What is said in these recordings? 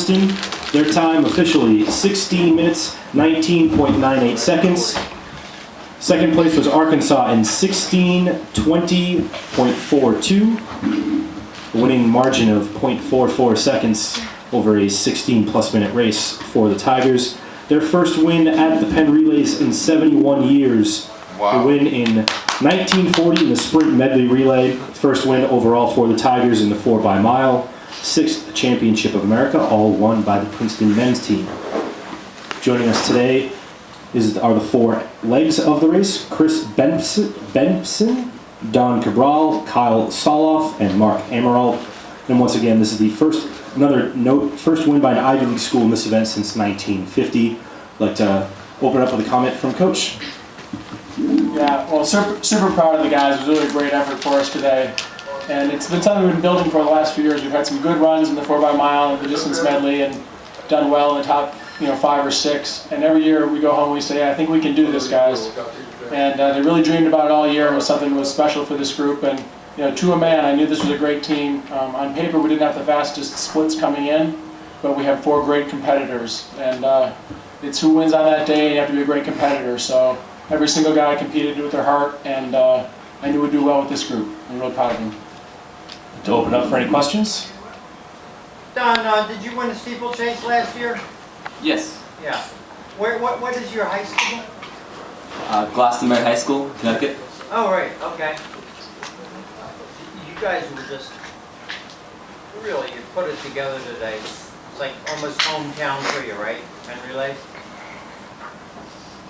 Princeton. Their time officially 16 minutes, 19.98 seconds. Second place was Arkansas in 16:20.42, a winning margin of 0.44 seconds over a 16-plus minute race for the Tigers. Their first win at the Penn Relays in 71 years. Wow. The win in 1940 in the sprint medley relay. First win overall for the Tigers in the 4x-mile. Sixth championship of America, all won by the Princeton men's team. Joining us today are the four legs of the race: Chris Benson, Don Cabral, Kyle Soloff, and Mark Amaral. And once again, this is the first win by an Ivy League school in this event since 1950. I'd like to open up with a comment from Coach. Yeah, well, super proud of the guys. It was really a great effort for us today. And it's been something we've been building for the last few years. We've had some good runs in the 4x-mile and the distance medley and done well in the top 5 or 6. And every year we go home and we say, I think we can do this, guys. And they really dreamed about it all year. It was something that was special for this group. And to a man, I knew this was a great team. On paper, we didn't have the fastest splits coming in, but we have 4 great competitors. And it's who wins on that day, and you have to be a great competitor. So every single guy competed with their heart, and I knew we'd do well with this group. I'm really proud of them. To open up for any questions. Don, did you win the steeplechase last year? Yes. Yeah. What is your high school? Glastonbury High School, Connecticut. Oh, right. Okay. You guys were just really, you put it together today. It's like almost hometown for you, right? And relay.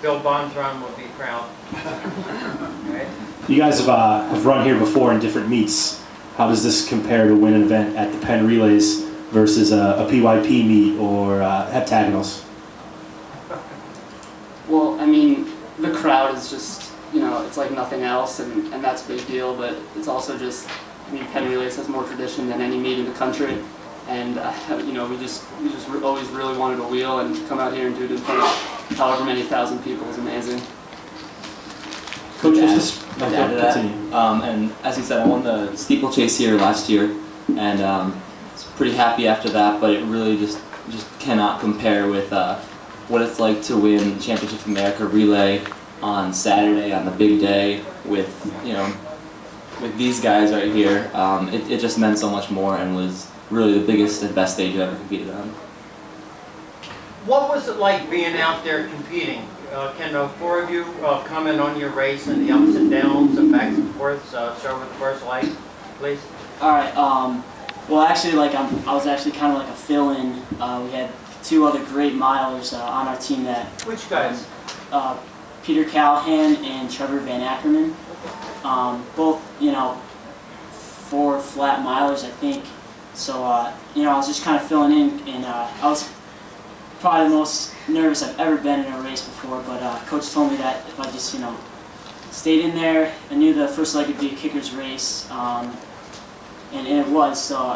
Bill Bonthron would be proud. Right? You guys have run here before in different meets. How does this compare to win an event at the Penn Relays versus a PYP meet or heptagonals? Well, I mean, the crowd is just, it's like nothing else, and that's a big deal, but it's also just, Penn Relays has more tradition than any meet in the country, and, we just always really wanted to wheel and come out here and do it in front of however many thousand people is amazing. Coach, to add to that, and as he said, I won the steeplechase here last year, and was pretty happy after that. But it really just cannot compare with what it's like to win Championship of America relay on Saturday on the big day with with these guys right here. It just meant so much more and was really the biggest and best stage I've ever competed on. What was it like being out there competing? Can the 4 of you comment on your race and the ups and downs and backs and forths? Start with the first leg, please. All right. Well, actually, I was actually kind of like a fill-in. We had 2 other great milers on our team that. Which guys? Peter Callahan and Trevor Van Ackerman. Both, 4 flat milers, I think. So, I was just kind of filling in, and I was probably the most nervous I've ever been in a race before, but Coach told me that if I just, stayed in there, I knew the first leg would be a kicker's race, and it was, so,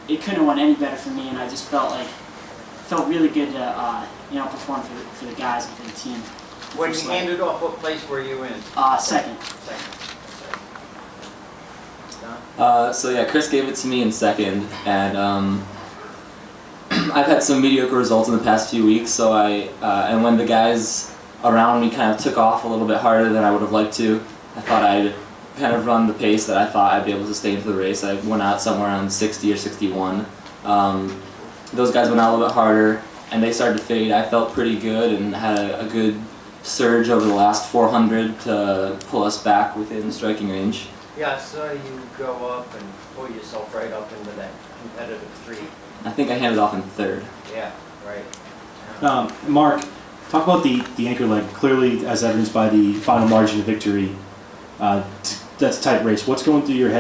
it couldn't have went any better for me, and I just felt really good to, perform for the guys and for the team. When you handed off, what place were you in? Second. So yeah, Chris gave it to me in second, and I've had some mediocre results in the past few weeks, so and when the guys around me kind of took off a little bit harder than I would have liked to, I thought I'd kind of run the pace that I thought I'd be able to stay into the race. I went out somewhere around 60 or 61. Those guys went out a little bit harder, and they started to fade. I felt pretty good and had a good surge over the last 400 to pull us back within striking range. Yeah, I saw you go up and pull yourself right up into that competitive 3. I think I handed off in third. Yeah, right. Mark, talk about the anchor leg. Clearly, as evidenced by the final margin of victory, that's a tight race. What's going through your head?